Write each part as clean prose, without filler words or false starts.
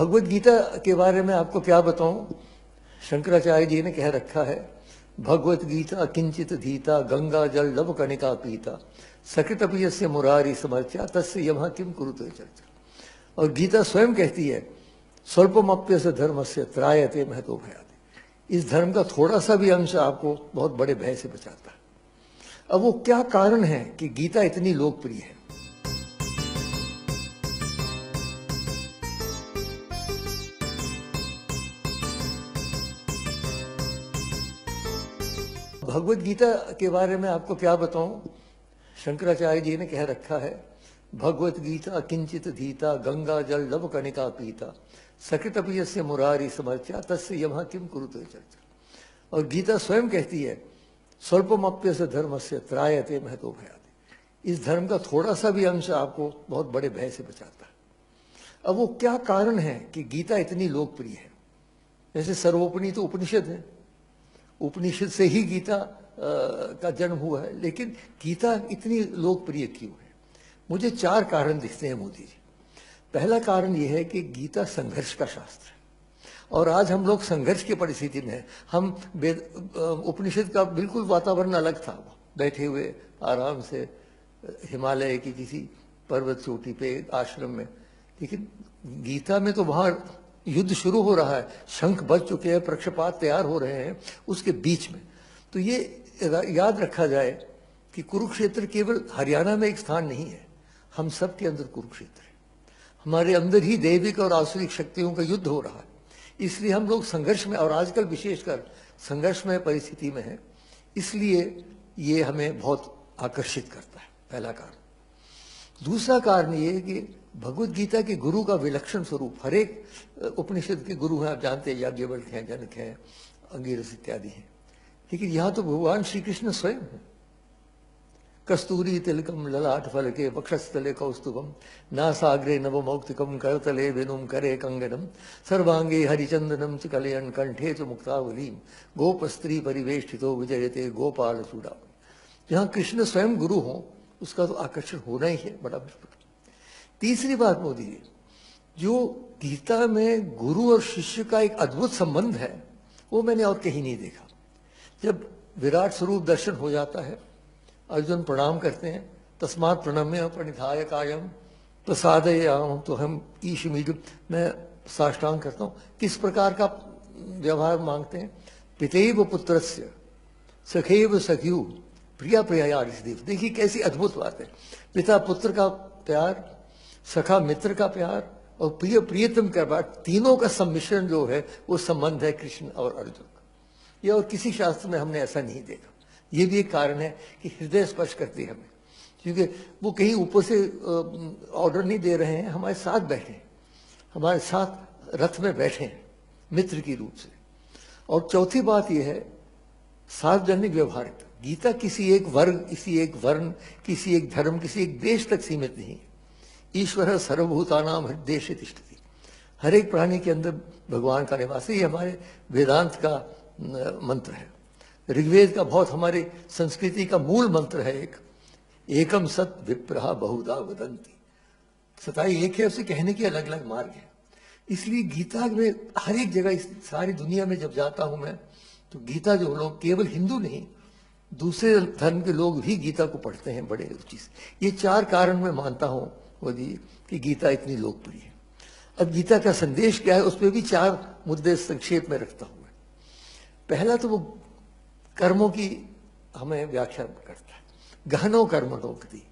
भगवत गीता के बारे में आपको क्या बताऊं। शंकराचार्य जी ने कह रखा है, भगवत गीता किंचित धीता गंगा जल लव कणिका पीता सकृतपि यस्य मुरारी समर्चा तस्य यमः किम कुरुते चर्चा। और गीता स्वयं कहती है, स्वल्पमप्यस्य धर्मस्य त्रायते महतो भयाति। इस धर्म का थोड़ा सा भी अंश आपको बहुत बड़े भय से बचाता है। अब वो क्या कारण है कि गीता इतनी लोकप्रिय है। भगवत गीता के बारे में आपको क्या बताऊं। शंकराचार्य जी ने कह रखा है, भगवत गीता किंचित धीता गंगा जल लव कणिका पीता सकृतपि यस्य मुरारी समर्चा तस्य यमः किम कुरुते चर्चा। और गीता स्वयं कहती है, स्वल्पमप्यस्य धर्मस्य त्रायते महतो भयाति। इस धर्म का थोड़ा सा भी अंश आपको बहुत बड़े भय से बचाता है। अब वो क्या कारण है कि गीता इतनी लोकप्रिय है। जैसे सर्वोपनिषद तो उपनिषद है, उपनिषद से ही गीता का जन्म हुआ है, लेकिन गीता इतनी लोकप्रिय क्यों है। मुझे 4 कारण दिखते हैं मोदी जी। पहला कारण यह है कि गीता संघर्ष का शास्त्र है और आज हम लोग संघर्ष की परिस्थिति में हैं। हम उपनिषद का बिल्कुल वातावरण अलग था, बैठे हुए आराम से हिमालय की किसी पर्वत चोटी पे आश्रम में, लेकिन गीता में तो वहां युद्ध शुरू हो रहा है, शंख बज चुके हैं, पक्षपात तैयार हो रहे हैं उसके बीच में। तो ये याद रखा जाए कि कुरुक्षेत्र केवल हरियाणा में एक स्थान नहीं है, हम सब के अंदर कुरुक्षेत्र है। हमारे अंदर ही दैविक और आसुरिक शक्तियों का युद्ध हो रहा है, इसलिए हम लोग संघर्ष में, और आजकल विशेषकर संघर्षमय परिस्थिति में है, इसलिए ये हमें बहुत आकर्षित करता है, पहला कारण। दूसरा कारण ये है कि भगवत गीता के गुरु का विलक्षण स्वरूप, हर एक उपनिषद के गुरु हैं, आप जानते हैं, याज्ञवल्क्य हैं, जनक हैं, अंगिरस इत्यादि हैं, लेकिन यहां तो भगवान श्री कृष्ण स्वयं है। कस्तूरी तिलकम ललाट फलके वक्षस्थले कौस्तुभम नासाग्रे नवमौक्तिकम करतले वेणुम करे कंगनम सर्वांगे हरिचंदनम च कलयन कंठे च मुक्तावलीम गोपस्त्री परिवेष्टितो विजयते गोपाल चूड़ा। जहां कृष्ण स्वयं गुरु हो उसका तो आकर्षण होना ही है, बड़ा बिल्कुल। तीसरी बात मोदी जी, जो गीता में गुरु और शिष्य का एक अद्भुत संबंध है, वो मैंने और कहीं नहीं देखा। जब विराट स्वरूप दर्शन हो जाता है, अर्जुन प्रणाम करते हैं, तस्मात् प्रणम्य प्रणिधाय कायम प्रसादयाम, तो हम ईशमीड, मैं साष्टांग करता हूँ। किस प्रकार का व्यवहार मांगते हैं, पितेव पुत्रस्य सखैव सख्यु प्रिया प्रिया। देखिए कैसी अद्भुत बात है, पिता पुत्र का प्यार, सखा मित्र का प्यार और प्रिय प्रियतम का प्यार, तीनों का सम्मिश्रण जो है वो संबंध है कृष्ण और अर्जुन का। ये और किसी शास्त्र में हमने ऐसा नहीं देखा। ये भी एक कारण है कि हृदय स्पर्श करती है हमें, क्योंकि वो कहीं ऊपर से ऑर्डर नहीं दे रहे हैं, हमारे साथ बैठे हैं, हमारे साथ रथ में बैठे हैं मित्र की रूप से। और चौथी बात यह है, सार्वजनिक व्यवहारिकता। गीता किसी एक वर्ग, किसी एक वर्ण, किसी एक धर्म, किसी एक देश तक सीमित नहीं है। ईश्वर सर्वभूतानां हृदयेषु तिष्ठति, हर एक प्राणी के अंदर भगवान का निवास है। ये हमारे वेदांत का मंत्र है, ऋग्वेद का बहुत हमारे संस्कृति का मूल मंत्र है। एकम सत विप्रहा बहुधा वदंती, सताई एक है, उसे कहने के अलग अलग मार्ग है। इसलिए गीता में हर एक जगह, इस सारी दुनिया में जब जाता हूं मैं, तो गीता जो लोग, केवल हिंदू नहीं, दूसरे धर्म के लोग भी गीता को पढ़ते हैं बड़े रुचि से। ये 4 कारण मैं मानता हूं मोदी कि गीता इतनी लोकप्रिय है। अब गीता का संदेश क्या है, उस पर भी 4 मुद्दे संक्षेप में रखता हूं मैं। पहला तो वो कर्मों की हमें व्याख्या करता है, गहनो कर्मणो गति।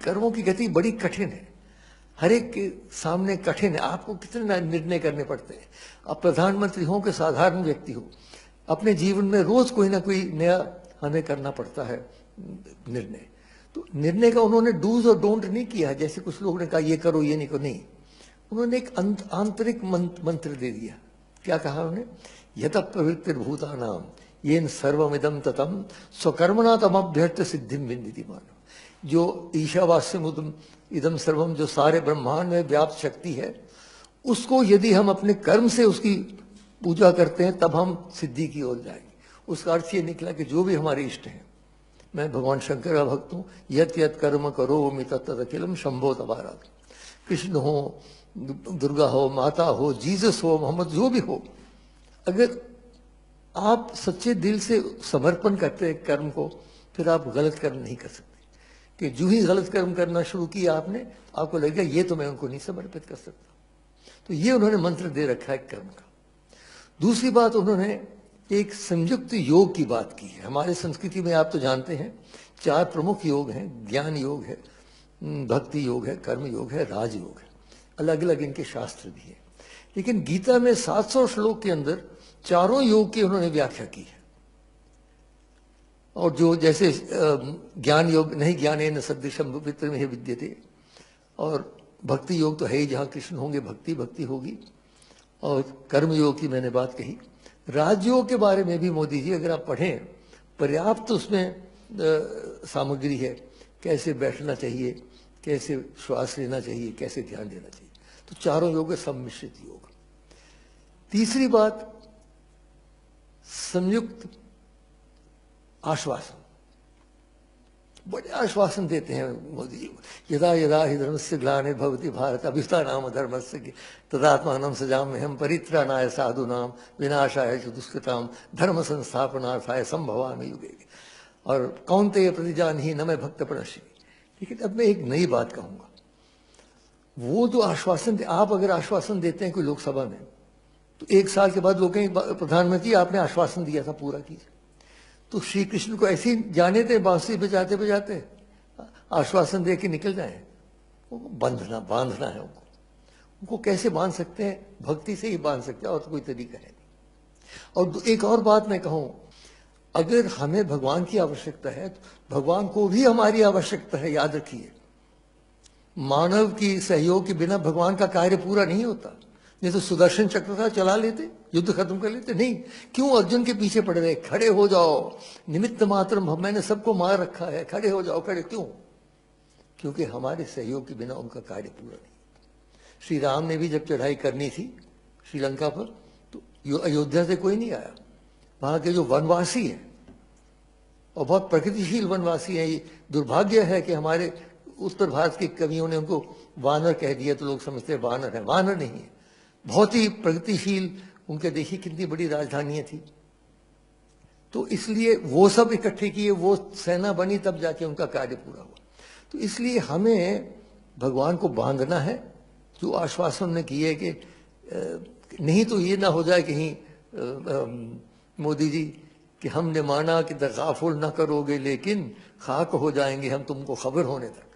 कर्मों की गति बड़ी कठिन है, हर एक के सामने कठिन है। आपको कितने निर्णय करने पड़ते हैं। आप प्रधानमंत्री हो कि साधारण व्यक्ति हो, अपने जीवन में रोज कोई ना कोई नया हमें करना पड़ता है निर्णय। तो निर्णय का उन्होंने डूज और डोंट नहीं किया, जैसे कुछ लोगों ने कहा ये करो ये नहीं करो, नहीं। उन्होंने एक आंतरिक मंत्र दे दिया। क्या कहा उन्होंने, यत प्रवृत्तिर्भूतानाम येन सर्वमिदं ततम स्वकर्मणा तमभ्यर्थ सिद्धिम विंदिति मानव। जो ईशावास्यमुदम इदम सर्वम, जो सारे ब्रह्मांड में व्याप्त शक्ति है, उसको यदि हम अपने कर्म से उसकी पूजा करते हैं तब हम सिद्धि की ओर जाएंगे। उसका अर्थ ये निकला कि जो भी हमारे इष्ट हैं, मैं भगवान शंकर का भक्त हूँ, यत यत कर्म करो मि तत् अखिलम शंभो तबारा। कृष्ण हो, दुर्गा हो, माता हो, जीसस हो, मोहम्मद जो भी हो, अगर आप सच्चे दिल से समर्पण करते हैं कर्म को, फिर आप गलत कर्म नहीं कर सकते। कि जो ही गलत कर्म करना शुरू किया आपने, आपको लगेगा ये तो मैं उनको नहीं समर्पित कर सकता। तो ये उन्होंने मंत्र दे रखा है कर्म का। दूसरी बात, उन्होंने एक संयुक्त योग की बात की है। हमारे संस्कृति में आप तो जानते हैं 4 प्रमुख योग हैं, ज्ञान योग है, भक्ति योग है, कर्म योग है, राजयोग है। अलग अलग इनके शास्त्र भी है, लेकिन गीता में 700 श्लोक के अंदर चारों योग की उन्होंने व्याख्या की है। और जो जैसे ज्ञान योग नहीं ज्ञानेन सदृशं विप्रमेह विद्यते, और भक्ति योग तो है ही, जहां कृष्ण होंगे भक्ति भक्ति होगी। और कर्म योग की मैंने बात कही। राजयोग के बारे में भी मोदी जी अगर आप पढ़ें, पर्याप्त तो उसमें सामग्री है, कैसे बैठना चाहिए, कैसे श्वास लेना चाहिए, कैसे ध्यान देना चाहिए। तो चारों योग है सम्मिश्रित योग। तीसरी बात, संयुक्त आश्वासन। बड़े आश्वासन देते हैं मोदी जी। यदा यदा हि धर्मस्य ग्लानिर्भवति भारत अभ्युत्थानाम धर्मस्य तदात्मानं सृजाम्यहं परित्राणाय साधूनां विनाशाय च दुष्कृतां धर्म संस्थापनार्थाय संभवामि युगे। और कौन्तेय प्रतिजानीहि न मे भक्त प्रणश्यति। लेकिन अब मैं एक नई बात कहूंगा। वो जो आश्वासन, आप अगर आश्वासन देते हैं कोई लोकसभा में, तो 1 साल के बाद लोग कहेंगे प्रधानमंत्री आपने आश्वासन दिया था, पूरा कीजिए। तो श्री कृष्ण को ऐसे ही जाने थे, बांसुरी बजाते बजाते आश्वासन दे के निकल जाए। बांधना है उनको कैसे बांध सकते हैं? भक्ति से ही बांध सकते हैं, और तो कोई तरीका है नहीं। और एक और बात मैं कहूं, अगर हमें भगवान की आवश्यकता है तो भगवान को भी हमारी आवश्यकता है, याद रखिए। मानव की सहयोग के बिना भगवान का कार्य पूरा नहीं होता। नहीं तो सुदर्शन चक्र था, चला लेते, युद्ध खत्म कर लेते। नहीं, क्यों अर्जुन के पीछे पड़ रहे? खड़े हो जाओ, निमित्त मात्र, मैंने सबको मार रखा है, खड़े हो जाओ। खड़े क्यों? क्योंकि हमारे सहयोग के बिना उनका कार्य पूरा नहीं। श्री राम ने भी जब चढ़ाई करनी थी श्रीलंका पर, तो अयोध्या से कोई नहीं आया। वहां के जो वनवासी हैं, और बहुत प्रगतिशील वनवासी हैं, ये दुर्भाग्य है कि हमारे उत्तर भारत के कवियों ने उनको वानर कह दिया, तो लोग समझते हैं वानर है। वानर नहीं है, बहुत ही प्रगतिशील। उनके देखिए कितनी बड़ी राजधानियां थी। तो इसलिए वो सब इकट्ठे किए, वो सेना बनी, तब जाके उनका कार्य पूरा हुआ। तो इसलिए हमें भगवान को बांधना है। जो आश्वासन ने किए कि नहीं तो ये ना हो जाए कहीं मोदी जी कि हमने माना कि तगाफुल ना करोगे, लेकिन खाक हो जाएंगे हम तुमको खबर होने तक।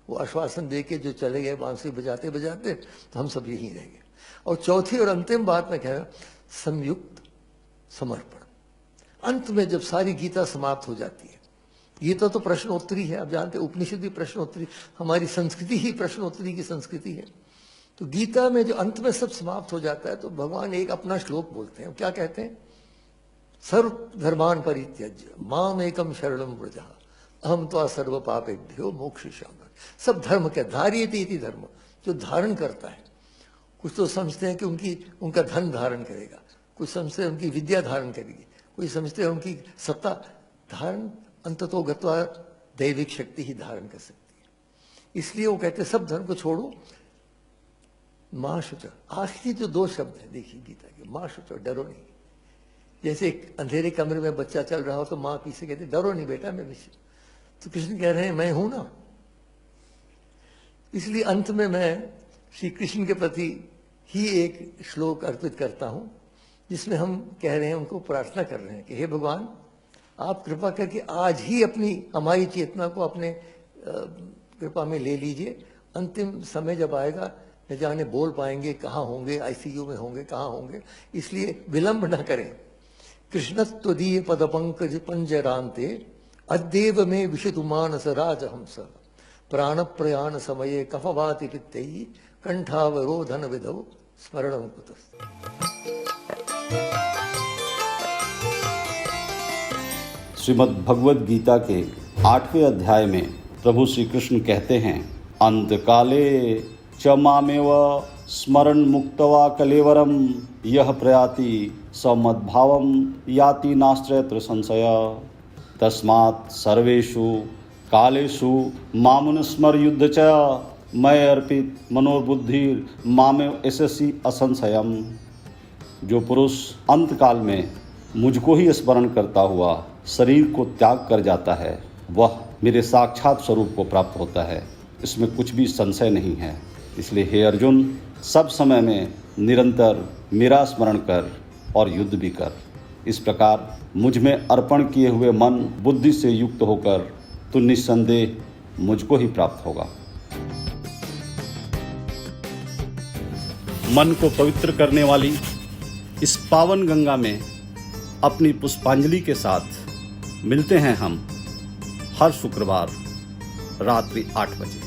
वो आश्वासन दे के जो चले गए बांसुरी बजाते बजाते, तो हम सब यहीं रह गए। और चौथी और अंतिम बात मैं कह रहा, संयुक्त समर्पण। अंत में जब सारी गीता समाप्त हो जाती है, गीता तो प्रश्नोत्तरी है, आप जानते हैं, उपनिषद भी प्रश्नोत्तरी, हमारी संस्कृति ही प्रश्नोत्तरी की संस्कृति है। तो गीता में जो अंत में सब समाप्त हो जाता है, तो भगवान एक अपना श्लोक बोलते हैं। क्या कहते हैं? सर्व धर्मान परित्यज्य माम एकम शरणम व्रज अहम त्वा सर्व पापेभ्यो मोक्षयिष्यामि। सब धर्म क्या? धार्यते इति धर्म, जो धारण करता है। कुछ तो समझते हैं कि उनका धन धारण करेगा, कुछ समझते हैं उनकी विद्या धारण करेगी, कोई समझते हैं उनकी सत्ता धारण, अंततो गत्वा दैविक शक्ति ही धारण कर सकती है। इसलिए वो कहते हैं सब धर्म को छोड़ो, मां शुच। आखिरी जो 2 शब्द है देखिए गीता के, मां शुच, डरो नहीं। जैसे एक अंधेरे कमरे में बच्चा चल रहा हो तो मां पीछे कहते डरो नहीं बेटा, मैं पीछे। तो कृष्ण कह रहे हैं मैं हूं ना। इसलिए अंत में मैं श्री कृष्ण के प्रति ही एक श्लोक अर्पित करता हूं, जिसमें हम कह रहे हैं, उनको प्रार्थना कर रहे हैं कि हे भगवान, आप कृपा करके आज ही हमारी चेतना को अपने कृपा में ले लीजिए। अंतिम समय जब आएगा, न जाने बोल पाएंगे, कहाँ होंगे, आईसीयू में होंगे, कहाँ होंगे। इसलिए विलंब न करें। कृष्णत्वदीय पद पंकज पंजरांते अद्देव में विशतु मानस राजहंस प्राण प्रयाण समये कफवाति पित्तैः कंठावरोधन विधौ स्मरणं कुतः। श्रीमद् भगवद गीता के 8वें अध्याय में प्रभु श्री कृष्ण कहते हैं, अंत काले च मामेव स्मरण मुक्तवा कलेवरम यह प्रयाति समद्भावम याति नास्त्रयत्र संशय तस्मात् सर्वेषु कालेषु मामुनुस्मर युद्ध च मैं अर्पित मनोबुद्धि मामेव यशस्वी असंशयम। जो पुरुष अंतकाल में मुझको ही स्मरण करता हुआ शरीर को त्याग कर जाता है, वह मेरे साक्षात स्वरूप को प्राप्त होता है, इसमें कुछ भी संशय नहीं है। इसलिए हे अर्जुन, सब समय में निरंतर मेरा स्मरण कर और युद्ध भी कर। इस प्रकार मुझ में अर्पण किए हुए मन बुद्धि से युक्त होकर तो निस्संदेह मुझको ही प्राप्त होगा। मन को पवित्र करने वाली इस पावन गंगा में अपनी पुष्पांजलि के साथ मिलते हैं हम हर शुक्रवार रात्रि 8 बजे।